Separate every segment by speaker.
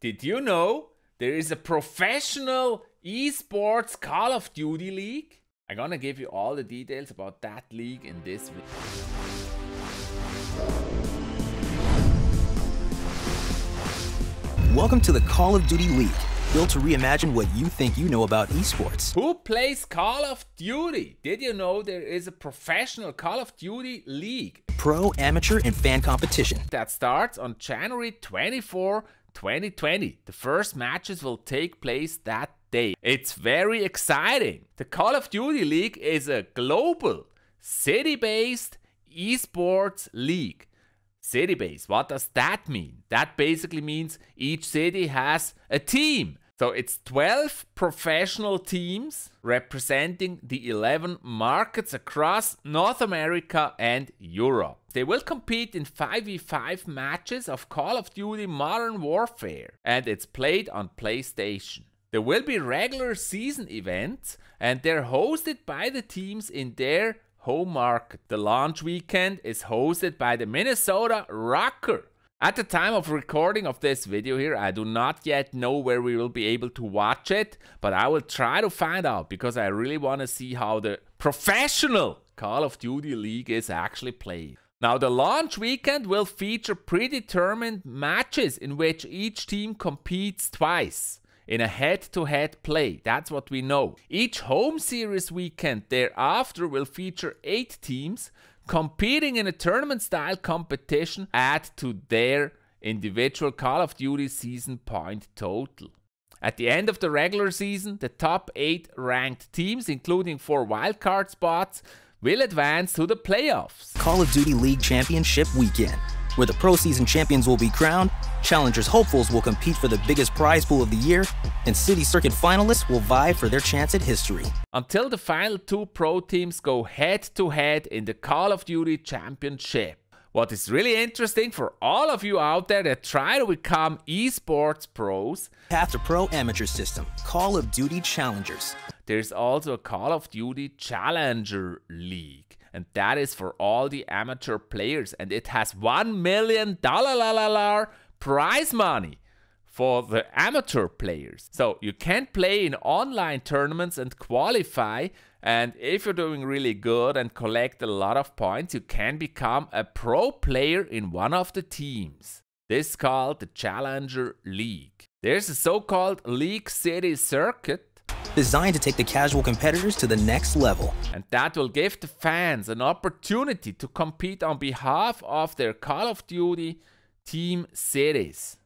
Speaker 1: Did you know there is a professional esports Call of Duty league? I'm gonna give you all the details about that league in this video.
Speaker 2: Welcome to the Call of Duty League, built to reimagine what you think you know about esports.
Speaker 1: Who plays Call of Duty? Did you know there is a professional Call of Duty league?
Speaker 2: Pro, amateur, and fan competition.
Speaker 1: That starts on January 24, 2020. The first matches will take place that day. It's very exciting. The Call of Duty League is a global, city-based esports league. City-based, what does that mean? That basically means each city has a team. So it's 12 professional teams representing the 11 markets across North America and Europe. They will compete in 5v5 matches of Call of Duty Modern Warfare, and it's played on PlayStation. There will be regular season events, and they're hosted by the teams in their home market. The launch weekend is hosted by the Minnesota Rokkr. At the time of recording of this video here, I do not yet know where we will be able to watch it, but I will try to find out because I really want to see how the professional Call of Duty League is actually played. Now, the launch weekend will feature predetermined matches in which each team competes twice in a head-to-head play. That's what we know. Each home series weekend thereafter will feature 8 teams competing in a tournament-style competition add to their individual Call of Duty season point total. At the end of the regular season, the top 8 ranked teams, including 4 wildcard spots, will advance to the playoffs.
Speaker 2: Call of Duty League Championship Weekend, where the pro season champions will be crowned, challengers hopefuls will compete for the biggest prize pool of the year, and city circuit finalists will vie for their chance at history.
Speaker 1: Until the final 2 pro teams go head-to-head in the Call of Duty Championship. What is really interesting for all of you out there that try to become esports pros,
Speaker 2: Path to Pro Amateur System, Call of Duty Challengers.
Speaker 1: There's also a Call of Duty Challenger League. And that is for all the amateur players. And it has $1 million prize money for the amateur players. So you can play in online tournaments and qualify. And if you're doing really good and collect a lot of points, you can become a pro player in one of the teams. This is called the Challenger League. There's a so-called League City circuit
Speaker 2: designed to take the casual competitors to the next level.
Speaker 1: And that will give the fans an opportunity to compete on behalf of their Call of Duty team cities.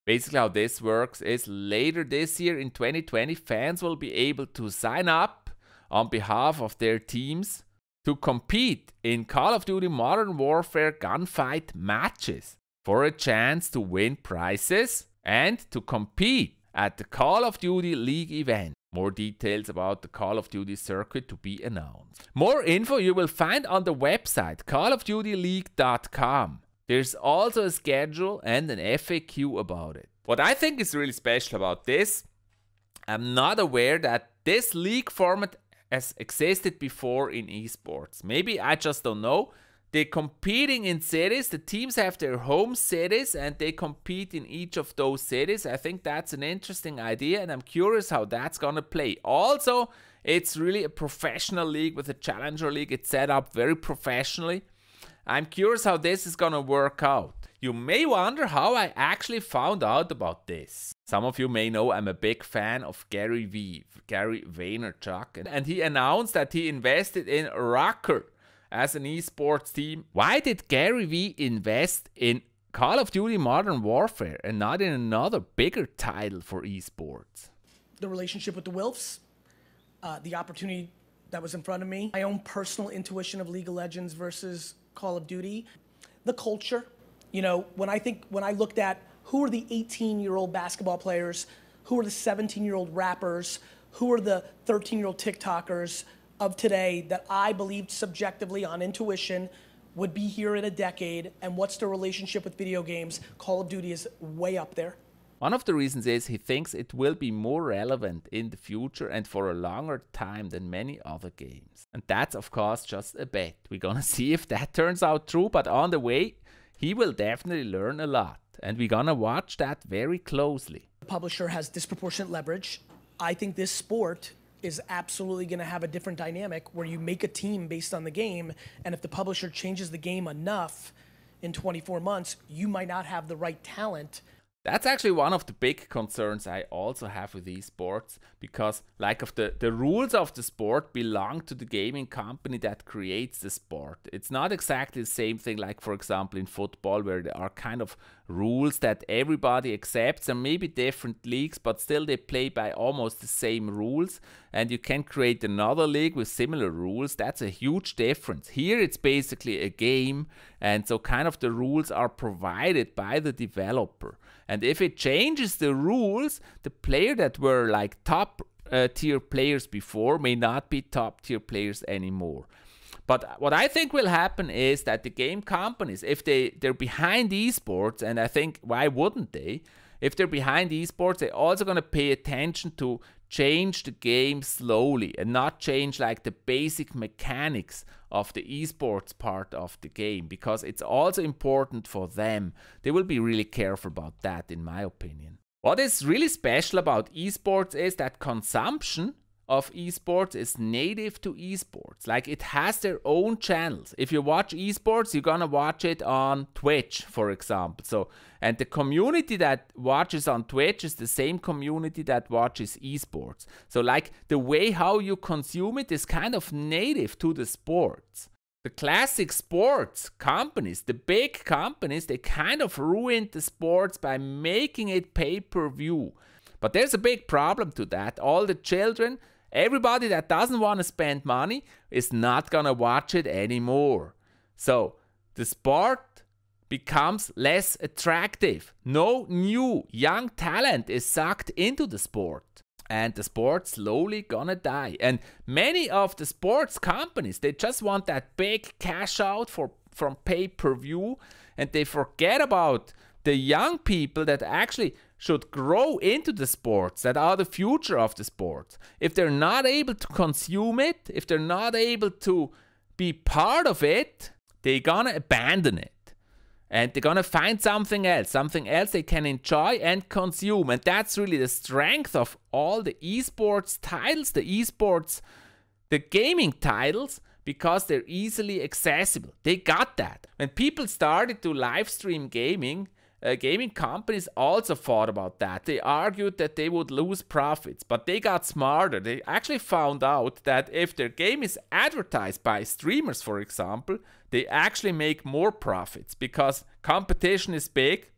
Speaker 1: Basically how this works is later this year in 2020, fans will be able to sign up on behalf of their teams to compete in Call of Duty Modern Warfare gunfight matches for a chance to win prizes and to compete at the Call of Duty League event. More details about the Call of Duty circuit to be announced. More info you will find on the website callofdutyleague.com. There's also a schedule and an FAQ about it. What I think is really special about this, I'm not aware that this league format has existed before in esports. Maybe I just don't know. They're competing in cities. The teams have their home cities and they compete in each of those cities. I think that's an interesting idea and I'm curious how that's gonna play. Also, it's really a professional league with a Challenger League. It's set up very professionally. I'm curious how this is gonna work out. You may wonder how I actually found out about this. Some of you may know I'm a big fan of Garyvee, Gary Vaynerchuk, and he announced that he invested in Rokkr as an esports team. Why did Garyvee invest in Call of Duty Modern Warfare and not in another bigger title for esports?
Speaker 3: The relationship with the Wilfs, the opportunity that was in front of me, my own personal intuition of League of Legends versus Call of Duty, the culture. You know, when I looked at who are the 18-year-old basketball players, who are the 17-year-old rappers, who are the 13-year-old TikTokers of today that I believed subjectively on intuition would be here in a decade, and what's the relationship with video games, Call of Duty is way up there.
Speaker 1: One of the reasons is he thinks it will be more relevant in the future and for a longer time than many other games. And that's of course just a bet. We're gonna see if that turns out true, but on the way, he will definitely learn a lot. and we're gonna watch that very closely.
Speaker 3: The publisher has disproportionate leverage. I think this sport is absolutely going to have a different dynamic where you make a team based on the game, and if the publisher changes the game enough in 24 months, you might not have the right talent.
Speaker 1: That's actually one of the big concerns I also have with esports, because like of the rules of the sport belong to the gaming company that creates the sport. It's not exactly the same thing like, for example, in football, where there are kind of rules that everybody accepts, and maybe different leagues, but still they play by almost the same rules, and you can create another league with similar rules. That's a huge difference. Here it's basically a game, and so kind of the rules are provided by the developer. And if it changes the rules, the player that were like top tier players before may not be top tier players anymore. But what I think will happen is that the game companies, if they're behind esports, and I think why wouldn't they? If they're behind esports, they're also going to pay attention to change the game slowly and not change like the basic mechanics of the esports part of the game, because it's also important for them. They will be really careful about that, in my opinion. What is really special about esports is that consumption of esports is native to esports. Like, it has their own channels. If you watch esports, you're gonna watch it on Twitch, for example. So, and the community that watches on Twitch is the same community that watches esports. So like the way how you consume it is kind of native to the sports. The classic sports companies, the big companies, they kind of ruined the sports by making it pay-per-view. But there's a big problem to that. All the children, everybody that doesn't want to spend money is not gonna watch it anymore. So the sport becomes less attractive. No new young talent is sucked into the sport, and the sport's slowly gonna die. And many of the sports companies, they just want that big cash out from pay-per-view, and they forget about the young people that actually should grow into the sports, that are the future of the sports. If they're not able to consume it, if they're not able to be part of it, they're gonna abandon it. And they're gonna find something else they can enjoy and consume. And that's really the strength of all the esports titles, the gaming titles, because they're easily accessible. They got that. When people started to live stream gaming, gaming companies also thought about that. They argued that they would lose profits, but they got smarter. They actually found out that if their game is advertised by streamers, for example, they actually make more profits, because competition is big.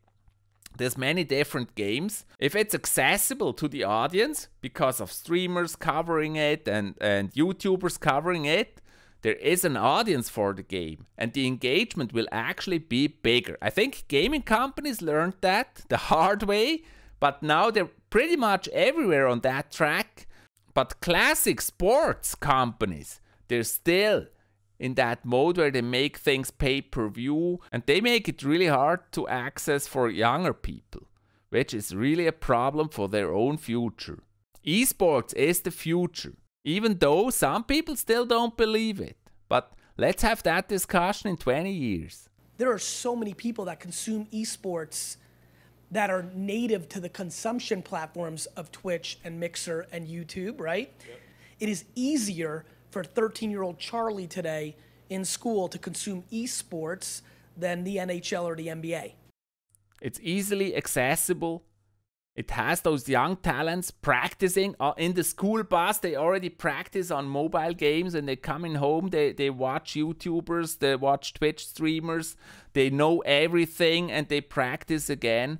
Speaker 1: There's many different games. If it's accessible to the audience because of streamers covering it and YouTubers covering it, there is an audience for the game, and the engagement will actually be bigger. I think gaming companies learned that the hard way, but now they're pretty much everywhere on that track. But classic sports companies, they're still in that mode where they make things pay-per-view, and they make it really hard to access for younger people, which is really a problem for their own future. Esports is the future, even though some people still don't believe it. But let's have that discussion in 20 years.
Speaker 3: There are so many people that consume esports that are native to the consumption platforms of Twitch and Mixer and YouTube, right? Yep. It is easier for 13-year-old Charlie today in school to consume esports than the NHL or the NBA.
Speaker 1: It's easily accessible. It has those young talents practicing in the school bus. They already practice on mobile games, and they coming home, they watch YouTubers, they watch Twitch streamers, they know everything, and they practice again.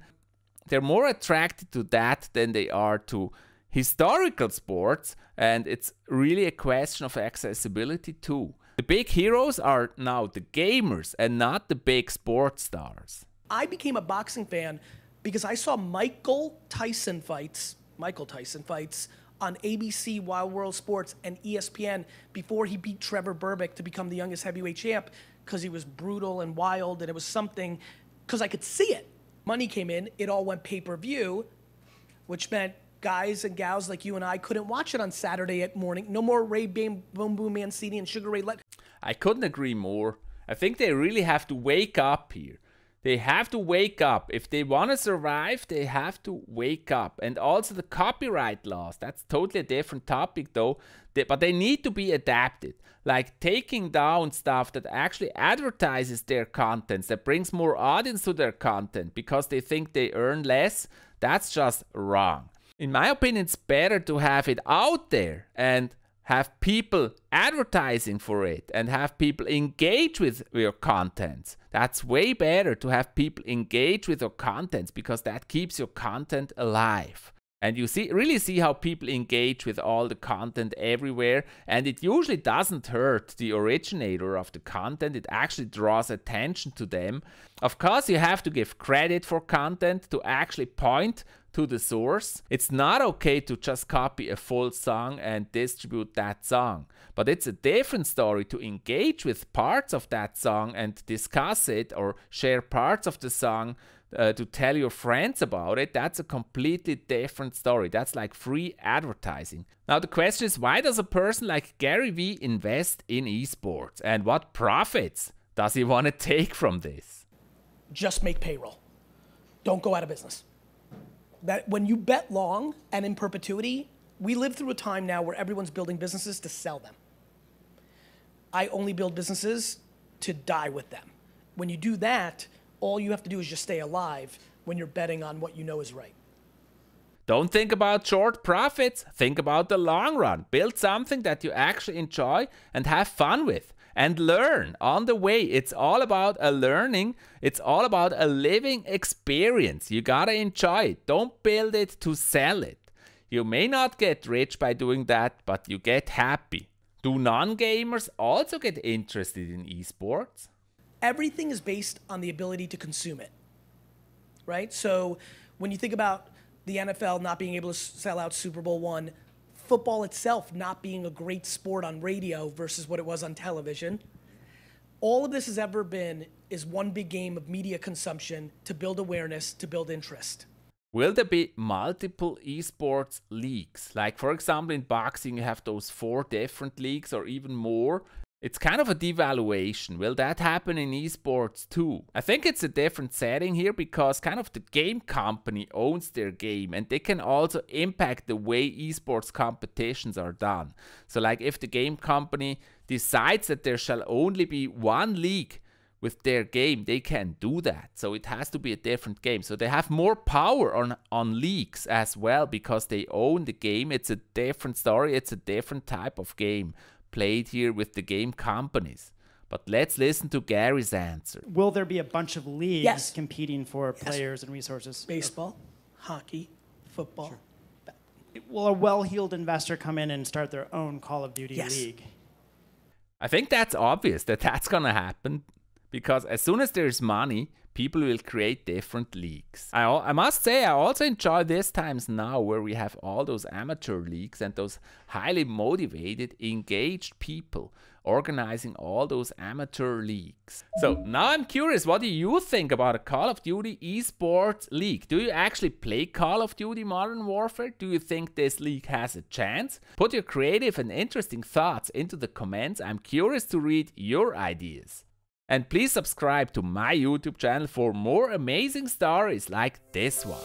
Speaker 1: They're more attracted to that than they are to historical sports, and it's really a question of accessibility too. The big heroes are now the gamers and not the big sports stars.
Speaker 3: I became a boxing fan because I saw Michael Tyson fights on ABC, Wild World Sports, and ESPN before he beat 𝗙𝗵𝗶𝗶 to become the youngest heavyweight champ, because he was brutal and wild, and it was something, because I could see it. Money came in, it all went pay-per-view, which meant guys and gals like you and I couldn't watch it on Saturday at morning. No more Ray Boom Boom Mancini and Sugar Ray.
Speaker 1: I couldn't agree more. I think they really have to wake up here. They have to wake up. If they want to survive, they have to wake up. And also the copyright laws, that's totally a different topic though, but they need to be adapted. Like taking down stuff that actually advertises their contents, that brings more audience to their content because they think they earn less, that's just wrong. In my opinion, it's better to have it out there and have people advertising for it and have people engage with your contents. That's way better to have people engage with your contents because that keeps your content alive. And you really see how people engage with all the content everywhere, and it usually doesn't hurt the originator of the content. It actually draws attention to them. Of course, you have to give credit for content to actually point to the source. It's not okay to just copy a full song and distribute that song. But it's a different story to engage with parts of that song and discuss it or share parts of the song to tell your friends about it. That's a completely different story. That's like free advertising. Now the question is, why does a person like Garyvee invest in esports? And what profits does he want to take from this?
Speaker 3: Just make payroll. Don't go out of business. That when you bet long and in perpetuity, we live through a time now where everyone's building businesses to sell them. I only build businesses to die with them. When you do that, all you have to do is just stay alive when you're betting on what you know is right.
Speaker 1: Don't think about short profits. Think about the long run. Build something that you actually enjoy and have fun with. And learn on the way. It's all about a learning. It's all about a living experience. You gotta enjoy it. Don't build it to sell it. You may not get rich by doing that, but you get happy. Do non-gamers also get interested in esports?
Speaker 3: Everything is based on the ability to consume it, right? So when you think about the NFL not being able to sell out Super Bowl I, football itself not being a great sport on radio versus what it was on television, all of this has ever been is one big game of media consumption to build awareness, to build interest.
Speaker 1: Will there be multiple esports leagues? Like for example in boxing you have those 4 different leagues or even more. It's kind of a devaluation. Will that happen in esports too? I think it's a different setting here because kind of the game company owns their game and they can also impact the way esports competitions are done. So like if the game company decides that there shall only be one league with their game, they can do that. So it has to be a different game. So they have more power on leagues as well because they own the game. It's a different story. It's a different type of game played here with the game companies. But let's listen to Gary's answer.
Speaker 4: Will there be a bunch of leagues
Speaker 3: Yes.
Speaker 4: competing for players and resources?
Speaker 3: Baseball, hockey, football.
Speaker 4: Sure. Will a well-heeled investor come in and start their own Call of Duty
Speaker 3: Yes.
Speaker 4: league?
Speaker 1: I think that's obvious that that's gonna happen because as soon as there's money, people will create different leagues. I must say, I also enjoy these times now where we have all those amateur leagues and those highly motivated, engaged people organizing all those amateur leagues. So now I'm curious, what do you think about a Call of Duty eSports league? Do you actually play Call of Duty Modern Warfare? Do you think this league has a chance? Put your creative and interesting thoughts into the comments. I'm curious to read your ideas. And please subscribe to my YouTube channel for more amazing stories like this one.